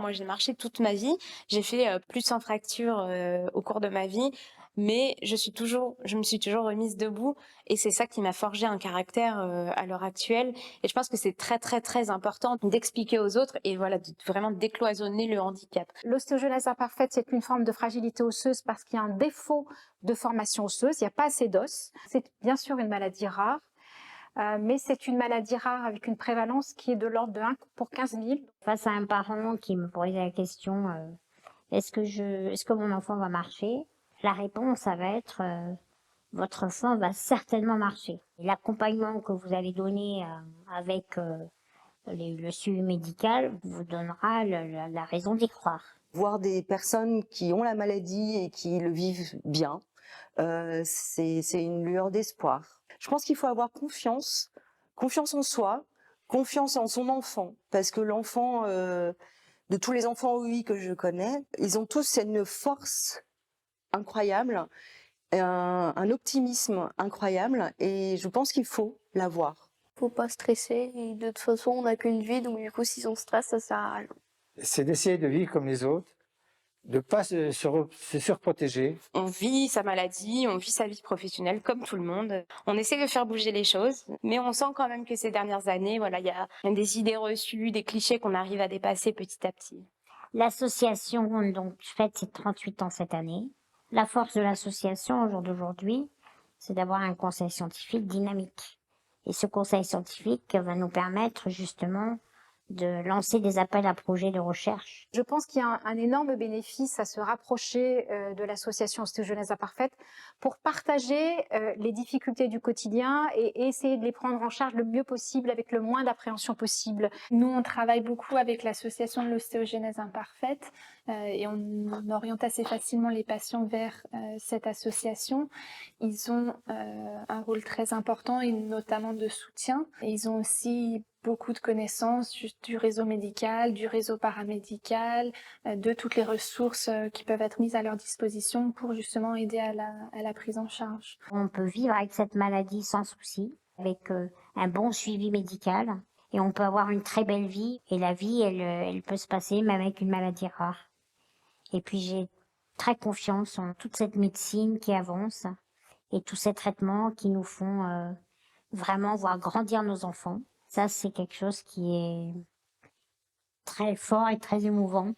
moi j'ai marché toute ma vie. J'ai fait plus de 100 fractures au cours de ma vie, mais je me suis toujours remise debout et c'est ça qui m'a forgé un caractère à l'heure actuelle. Et je pense que c'est très très très important d'expliquer aux autres et voilà, de vraiment décloisonner le handicap. L'ostéogenèse imparfaite, c'est une forme de fragilité osseuse parce qu'il y a un défaut de formation osseuse, il n'y a pas assez d'os. C'est bien sûr une maladie rare, mais c'est une maladie rare avec une prévalence qui est de l'ordre de 1 pour 15 000. Face à un parent qui me posait la question est-ce que mon enfant va marcher? La réponse, ça va être votre enfant va certainement marcher. Et l'accompagnement que vous allez donner avec le suivi médical vous donnera la raison d'y croire. Voir des personnes qui ont la maladie et qui le vivent bien, c'est une lueur d'espoir. Je pense qu'il faut avoir confiance en soi, confiance en son enfant, parce que l'enfant, de tous les enfants OUI que je connais, ils ont tous une force incroyable, un optimisme incroyable, et je pense qu'il faut l'avoir. Faut pas stresser, et de toute façon on n'a qu'une vie, donc du coup si on stresse ça sert à rien. C'est d'essayer de vivre comme les autres, de pas se surprotéger. On vit sa maladie, on vit sa vie professionnelle comme tout le monde. On essaie de faire bouger les choses, mais on sent quand même que ces dernières années, voilà, il y a des idées reçues, des clichés qu'on arrive à dépasser petit à petit. L'association, donc, fête ses 38 ans cette année. La force de l'association au jour d'aujourd'hui, c'est d'avoir un conseil scientifique dynamique. Et ce conseil scientifique va nous permettre justement de lancer des appels à projets de recherche. Je pense qu'il y a un énorme bénéfice à se rapprocher de l'association Ostéogenèse imparfaite pour partager les difficultés du quotidien et essayer de les prendre en charge le mieux possible avec le moins d'appréhension possible. Nous, on travaille beaucoup avec l'association de l'ostéogenèse imparfaite et on oriente assez facilement les patients vers cette association. Ils ont un rôle très important et notamment de soutien. Et ils ont aussi beaucoup de connaissances du réseau médical, du réseau paramédical, de toutes les ressources qui peuvent être mises à leur disposition pour justement aider à la prise en charge. On peut vivre avec cette maladie sans souci, avec un bon suivi médical, et on peut avoir une très belle vie. Et la vie, elle peut se passer même avec une maladie rare. Et puis j'ai très confiance en toute cette médecine qui avance et tous ces traitements qui nous font vraiment voir grandir nos enfants. Ça, c'est quelque chose qui est très fort et très émouvant.